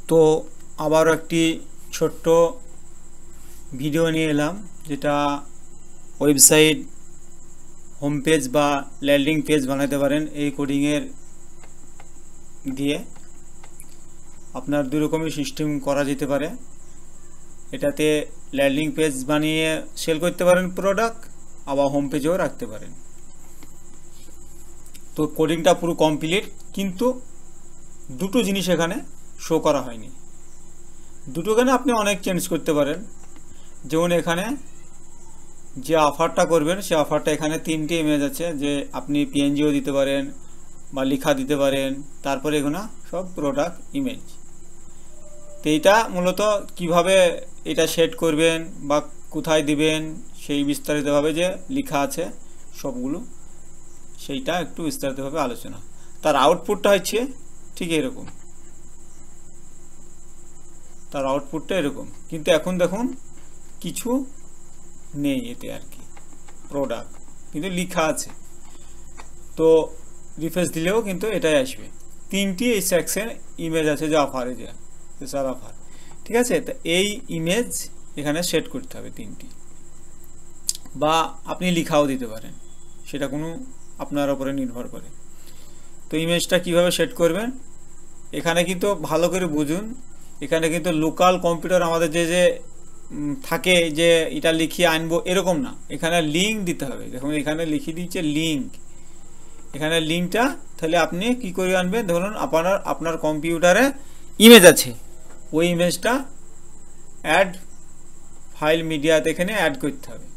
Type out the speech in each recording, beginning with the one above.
তো আবারও একটি ছোট্ট ভিডিও নিয়ে এলাম, যেটা ওয়েবসাইট হোম পেজ বা ল্যান্ডিং পেজ বানাতে পারেন এই কোডিংয়ের দিয়ে। আপনার দুই রকমের সিস্টেম করা যেতে পারে। এটাতে ল্যান্ডিং পেজ বানিয়ে সেল করতে পারেন প্রোডাক্ট, আবার হোম পেজেও রাখতে পারেন। তো কোডিংটা পুরো কমপ্লিট, কিন্তু দুটো জিনিস এখানে শো করা হয়নি। দুটোখানে আপনি অনেক চেঞ্জ করতে পারেন। যেমন এখানে যে অফারটা করবেন সে অফারটা এখানে 3টে ইমেজ আছে, যে আপনি পিএনজিও দিতে পারেন বা লেখা দিতে পারেন। তারপরে এগুলো সব প্রোডাক্ট ইমেজ। তো এইটা মূলত কিভাবে এটা সেট করবেন বা কোথায় দিবেন সেই বিস্তারিতভাবে যে লেখা আছে সবগুলো, সেইটা একটু বিস্তারিতভাবে আলোচনা। তার আউটপুটটা হচ্ছে ঠিক এরকম, তার আউটপুটটা এরকম, কিন্তু এখন দেখুন কিছু নেই এতে আর কি, প্রোডাক্ট কিন্তু লেখা আছে। তো রিফ্রেশ দিলেও কিন্তু এটাই আসবে। 3টি এই সেকশন ইমেজ আছে যে অফারে, যে স্পেশাল অফার, ঠিক আছে। তো এই ইমেজ এখানে সেট করতে হবে 3টি, বা আপনি লেখাও দিতে পারেন, সেটা কোনো আপনার উপরে নির্ভর করে। তো ইমেজটা কিভাবে সেট করবেন এখানে কিন্তু ভালো করে বুঝুন। এখানে কিন্তু লোকাল কম্পিউটার আমাদের যে থাকে যে এটা লিখিয়ে আনবো এরকম না, এখানে লিঙ্ক দিতে হবে। দেখুন এখানে লিখিয়ে দিচ্ছে লিঙ্ক, এখানে লিঙ্কটা তাহলে আপনি কি করে আনবেন। ধরুন আপনার কম্পিউটারে ইমেজ আছে, ওই ইমেজটা অ্যাড ফাইল মিডিয়াতে এখানে অ্যাড করতে হবে।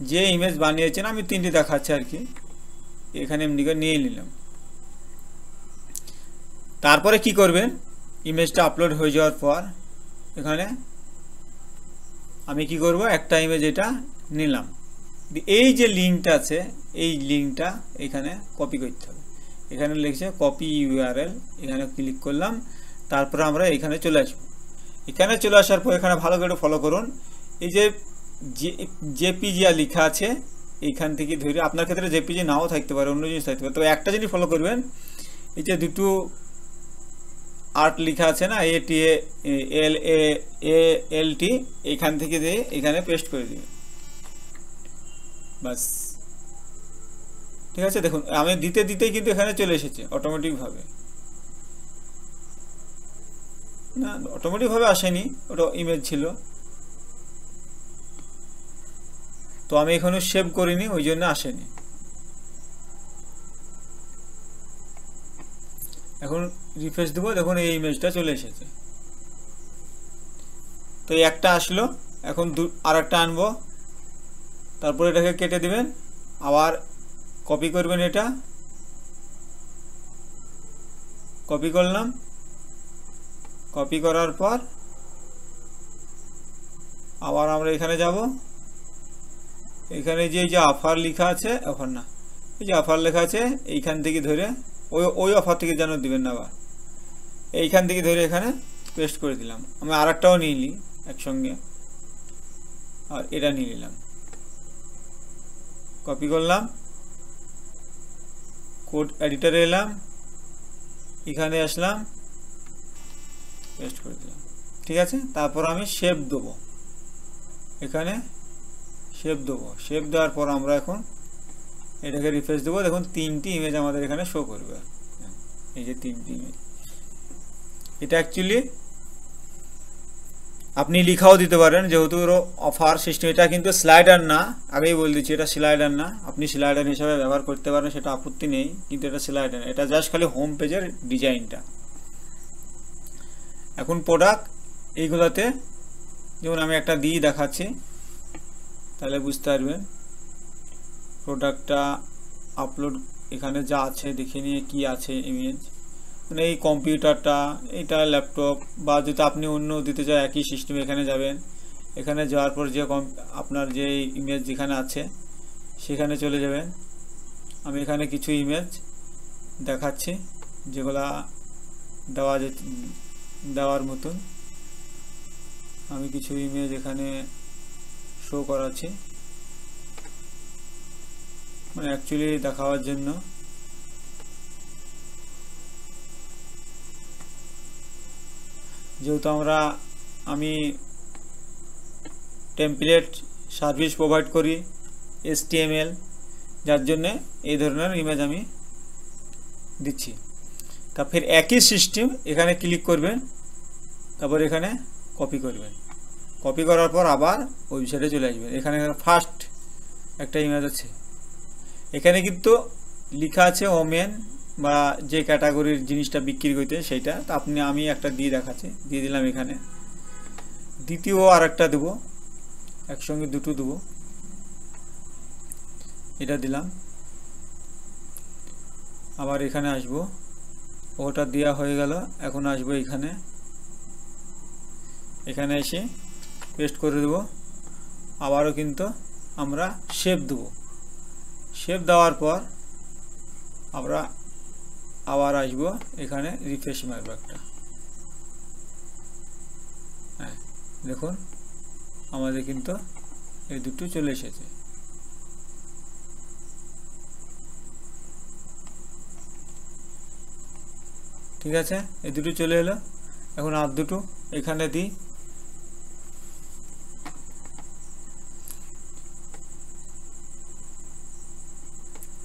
যে ইমেজ বানিয়েছেন, আমি 3টি দেখাচ্ছি আর কি, এখানে এমনি করে নিয়ে নিলাম। তারপরে কি করবেন, ইমেজটা আপলোড হয়ে যাওয়ার পর এখানে আমি কি করব, একটা ইমেজ এটা নিলাম, এই যে লিঙ্কটা আছে এই লিঙ্কটা এখানে কপি করতে হবে। এখানে লিখছে কপি ইউআরএল, এখানে ক্লিক করলাম। তারপরে আমরা এখানে চলে আসবো। এখানে চলে আসার পর এখানে ভালো করে ফলো করুন, এই যে জেপিজি লেখা আছে এইখান থেকে ধরে, আপনার ক্ষেত্রে জেপিজি নাও থাকতে পারে, অন্য জিনিস থাকতে পারে। তো একটা জিনিস ফলো করবেন, এই যে দুটো আর্ট লেখা আছে না, ALT, এখান থেকে দিয়ে এখানে পেস্ট করে দিবেন, বাস। ঠিক আছে, দেখুন আমি দিতেই কিন্তু এখানে চলে এসেছে অটোমেটিকভাবে। না, অটোমেটিকভাবে আসেনি, ওটা ইমেজ ছিল। তো আমি এখানে সেভ করিনি, ওই জন্য আসেনি। এখন রিফ্রেশ দেবো, দেখুন এই ইমেজটা চলে এসেছে। তো এই একটা আসলো, এখন আর একটা আনবো। তারপর এটাকে কেটে দিবেন, আবার কপি করবেন, এটা কপি করলাম। কপি করার পর আবার আমরা এখানে যাব। এখানে যে অফার লেখা আছে, অফার না, এই যে অফার লেখা আছে এইখান থেকে ধরে ওই অফার থেকে যেন দিবেন না, আবার এইখান থেকে ধরে এখানে পেস্ট করে দিলাম। আমি আর একটাও নিয়ে নিই একসঙ্গে, আর এটা নিয়ে নিলাম, কপি করলাম, কোড এডিটরে এলাম, এখানে আসলাম, পেস্ট করে দিলাম। ঠিক আছে, তারপর আমি সেভ দেবো, এখানে সেভ দেবো। সেভ দেওয়ার পর আমরা এখন এটাকে রিফ্রেশ দেবো। দেখুন 3টি ইমেজ আমাদের এখানে শো করবে, এই যে 3টি ইমেজ। এটা অ্যাকচুয়ালি আপনি লেখাও দিতে পারেন, যেহেতু অফার সিস্টেম। এটা কিন্তু স্লাইডার না, আগেই বলে দিচ্ছি, এটা স্লাইডার না। আপনি স্লাইডার হিসাবে ব্যবহার করতে পারেন, সেটা আপত্তি নেই, কিন্তু এটা স্লাইডার, এটা জাস্ট খালি হোম পেজের ডিজাইনটা। এখন প্রোডাক্ট এইগুলোতে, যেমন আমি একটা দিয়ে দেখাচ্ছি, তাহলে বুঝতে পারবেন। প্রোডাক্টটা আপলোড এখানে যা আছে দেখে নিয়ে কি আছে ইমেজ, মানে এই কম্পিউটারটা, এটা ল্যাপটপ, বা যদি আপনি অন্য দিতে চান একই সিস্টেম, এখানে যাবেন। এখানে যাওয়ার পর যে আপনার যে ইমেজ যেখানে আছে সেখানে চলে যাবেন। আমি এখানে কিছু ইমেজ দেখাচ্ছি যেগুলা দেওয়ার মতন। আমি কিছু ইমেজ এখানে শো করাচ্ছি, মানে অ্যাকচুয়ালি দেখাবার জন্য। যেহেতু আমি টেমপ্লেট সার্ভিস প্রোভাইড করি HTML, যার জন্যে এই ধরনের ইমেজ আমি দিচ্ছি। তা ফির একই সিস্টেম এখানে ক্লিক করবেন, তারপর এখানে কপি করবেন, কপি করার পর আবার ওয়েবসাইটে চলে আসবেন। এখানে ফার্স্ট একটা ইমেজ আছে, এখানে কিন্তু লেখা আছে ওমেন বা যে ক্যাটাগরির জিনিসটা বিক্রি করতে সেইটা। তা আমি একটা দিয়ে দেখাচ্ছি, দিয়ে দিলাম। এখানে দ্বিতীয় আর একটা দেবো, একসঙ্গে দুটো দেবো, এটা দিলাম। আবার এখানে আসব, ওটা দেওয়া হয়ে গেল। এখন আসবো এখানে, এখানে এসে পেস্ট করে দেব। আবারও কিন্তু আমরা শেপ দেব, শেপ দেওয়ার পর আমরা আবার আসবো এখানে, রিফ্রেশ মারবো একটা। হ্যাঁ দেখুন আমাদের কিন্তু এই দুটো চলে এসেছে। ঠিক আছে, এই দুটো চলে এলো। এখন আর দুটো এখানে দিই।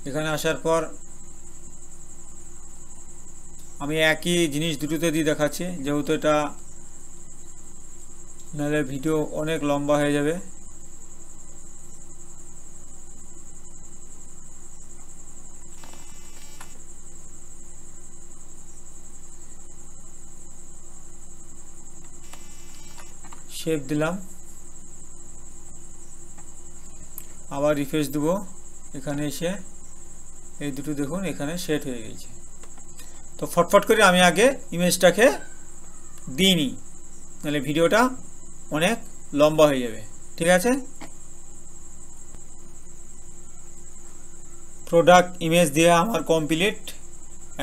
এখানে আসার পর আমি একই জিনিস দুটোতে দিয়ে দেখাচ্ছি, যেহেতু এটা নাহলে ভিডিও অনেক লম্বা হয়ে যাবে। শেপ দিলাম, আবার রিফ্রেশ দেব। এখানে এসে এই দুটো দেখুন এখানে সেট হয়ে গেছে। তো ফটফট করে আমি আগে ইমেজটাকে দিইনি, নাহলে ভিডিওটা অনেক লম্বা হয়ে যাবে। ঠিক আছে, প্রোডাক্ট ইমেজ দিয়ে আমার কমপ্লিট।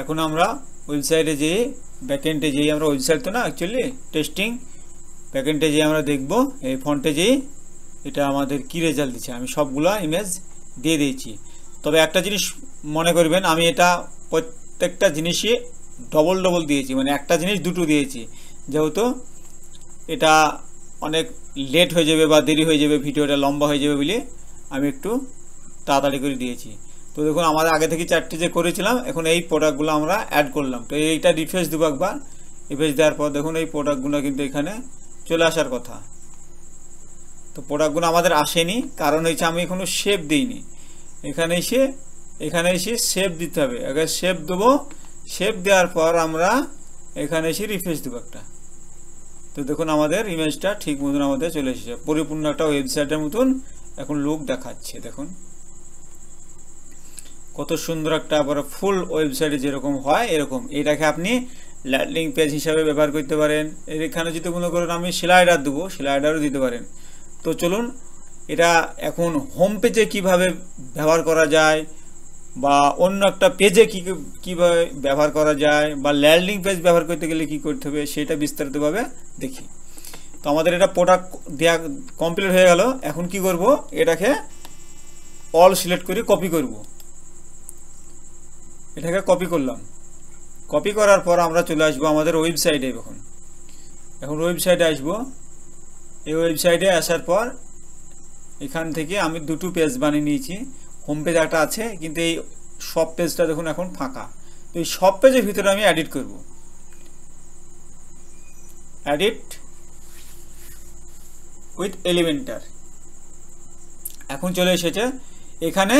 এখন আমরা ওয়েবসাইটে যেয়ে ব্যাকএন্ডে যেয়ে আমরা, ওয়েবসাইট তো না অ্যাকচুয়ালি টেস্টিং, ব্যাকএন্ডে যেয়ে আমরা দেখব এই ফন্টে যেয়ে এটা আমাদের কি রেজাল্ট দিচ্ছে। আমি সবগুলা ইমেজ দিয়ে দিয়েছি। তবে একটা জিনিস মনে করবেন, আমি এটা প্রত্যেকটা জিনিসই ডবল ডবল দিয়েছি, মানে একটা জিনিস দুটো দিয়েছি, যেহেতু এটা অনেক লেট হয়ে যাবে বা দেরি হয়ে যাবে, ভিডিওটা লম্বা হয়ে যাবে বলে আমি একটু তাড়াতাড়ি করে দিয়েছি। তো দেখুন আমাদের আগে থেকে চারটে যে করেছিলাম, এখন এই প্রোডাক্টগুলো আমরা অ্যাড করলাম। তো এইটা রিফ্রেশ দেবো একবার, রিফ্রেশ দেওয়ার পর দেখুন এই প্রোডাক্টগুলো কিন্তু এখানে চলে আসার কথা। তো প্রোডাক্টগুলো আমাদের আসেনি, কারণ হচ্ছে আমি এখনো শেপ দিইনি। এখানে এসে শেপ দিতে হবে, আগে শেপ দেবো। শেপ দেওয়ার পর আমরা এখানে এসে রিফ্রেশ দেবো একটা। তো দেখুন আমাদের ইমেজটা ঠিক মতন আমাদের চলে এসেছে, পরিপূর্ণ একটা ওয়েবসাইটের মতন এখন লুক দেখাচ্ছে। দেখুন কত সুন্দর একটা, আবার ফুল ওয়েবসাইটে যেরকম হয় এরকম। এটাকে আপনি ল্যান্ডিং পেজ হিসাবে ব্যবহার করতে পারেন। এখানে যদি মনে করেন আমি স্লাইডার দেবো, স্লাইডারও দিতে পারেন। তো চলুন এটা এখন হোম পেজে কিভাবে ব্যবহার করা যায়, বা অন্য একটা পেজে কীভাবে ব্যবহার করা যায়, বা ল্যান্ডিং পেজ ব্যবহার করতে গেলে কি করতে হবে সেটা বিস্তারিতভাবে দেখি। তো আমাদের এটা প্রোডাক্ট দেওয়া কমপ্লিট হয়ে গেল। এখন কি করব, এটাকে অল সিলেক্ট করে কপি করব। এটাকে কপি করলাম, কপি করার পর আমরা চলে আসবো আমাদের ওয়েবসাইটে। এখন ওয়েবসাইটে আসবো। এই ওয়েবসাইটে আসার পর এখান থেকে আমি দুটো পেজ বানিয়ে নিয়েছি। হোম পেজ একটা আছে, কিন্তু এই সব পেজটা দেখুন এখন ফাঁকা। তো এই সব পেজের ভিতরে আমি এডিট করব, এডিট উইথ এলিমেন্টার। এখন চলে এসেছে, এখানে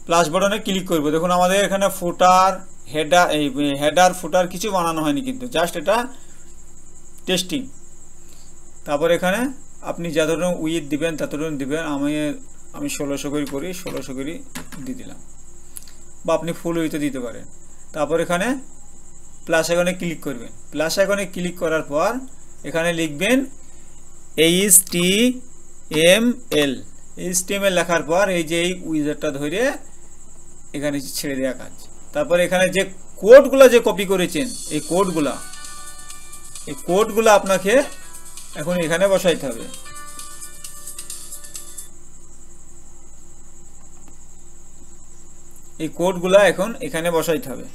প্লাস বাটনে ক্লিক করব। দেখুন আমাদের এখানে ফুটার, হেডার ফুটার কিছু বানানো হয়নি, কিন্তু জাস্ট এটা টেস্টিং। তারপর এখানে আপনি যা ধরনের উইথ দিবেন তত ধরনের দিবেন। আমি 1600 করে করি, 1600 করে দিয়ে দিলাম, বা আপনি ফুল উইথও দিতে পারেন। তারপর এখানে প্লাস আইকনে ক্লিক করবেন। প্লাস আইকনে ক্লিক করার পর এখানে লিখবেন HTML। HTML লেখার পর এই যে এই উইজারটা ধরে এখানে ছেড়ে দেওয়া কাজ। তারপর এখানে যে কোডগুলো যে কপি করেছেন, এই কোডগুলো আপনাকে এখন এখানে বসাইতে হবে। এই কোডগুলো এখন এখানে বসাইতে হবে।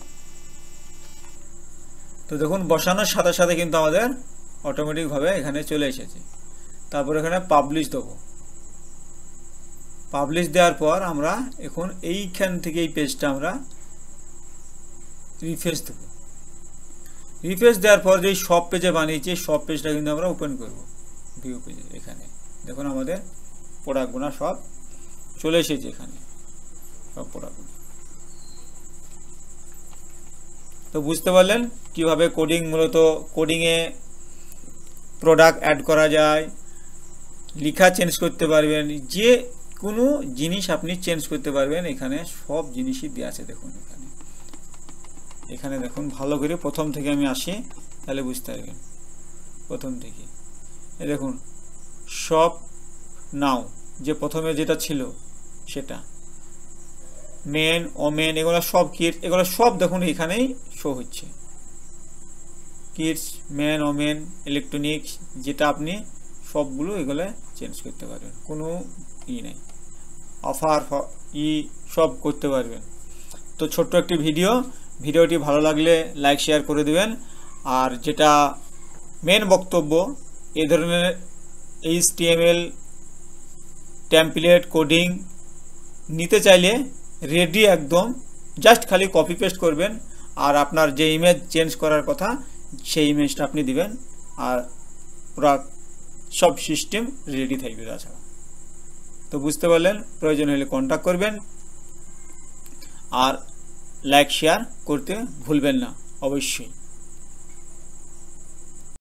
তো দেখুন বসানোর সাথে সাথে কিন্তু আমাদের অটোমেটিকভাবে এখানে চলে এসেছে। তারপর এখানে পাবলিশ দেবো। পাবলিশ দেওয়ার পর আমরা এখন এইখান থেকে এই পেজটা আমরা রিফ্রেশ দেবো। রিফ্রেশ দেওয়ার পর যেই সব পেজে বানিয়েছি সব পেজটা কিন্তু আমরা ওপেন করব ভিউ পেজে। এখানে দেখুন আমাদের প্রোডাক্টগুলো সব চলে এসেছে, এখানে সব প্রোডাক্টগুলো। তো বুঝতে পারলেন কিভাবে মূলত কোডিংয়ে প্রোডাক্ট অ্যাড করা যায়, লেখা চেঞ্জ করতে পারবেন, যে কোনো জিনিস আপনি চেঞ্জ করতে পারবেন। এখানে সব জিনিসই দেওয়া আছে দেখুন। এখানে দেখুন ভালো করে প্রথম থেকে আমি আসি, তাহলে বুঝতে পারবেন। প্রথম থেকে দেখুন সব নাও, যে প্রথমে যেটা ছিল সেটা, মেন ওমেন, এগুলো সব কিডস, এগুলো সব দেখুন এখানেই শো হচ্ছে। কিডস, মেন, ওমেন, ইলেকট্রনিক্স, যেটা আপনি সবগুলো এগুলো চেঞ্জ করতে পারবেন, কোনো নেই। অফার সব করতে পারবেন। তো ছোট্ট একটি ভিডিওটি ভালো লাগলে লাইক শেয়ার করে দিবেন। আর যেটা মেন বক্তব্য, এই ধরনের HTML টেমপ্লেট কোডিং নিতে চাইলে রেডি একদম, জাস্ট খালি কপি পেস্ট করবেন আর আপনার যে ইমেজ চেঞ্জ করার কথা সেই ইমেজটা আপনি দিবেন, আর পুরো সব সিস্টেম রেডি থাকবে তাছাড়া। তো বুঝতে পারলেন, প্রয়োজন হলে কন্ট্যাক্ট করবেন আর লাইক শেয়ার করতে ভুলবেন না অবশ্যই।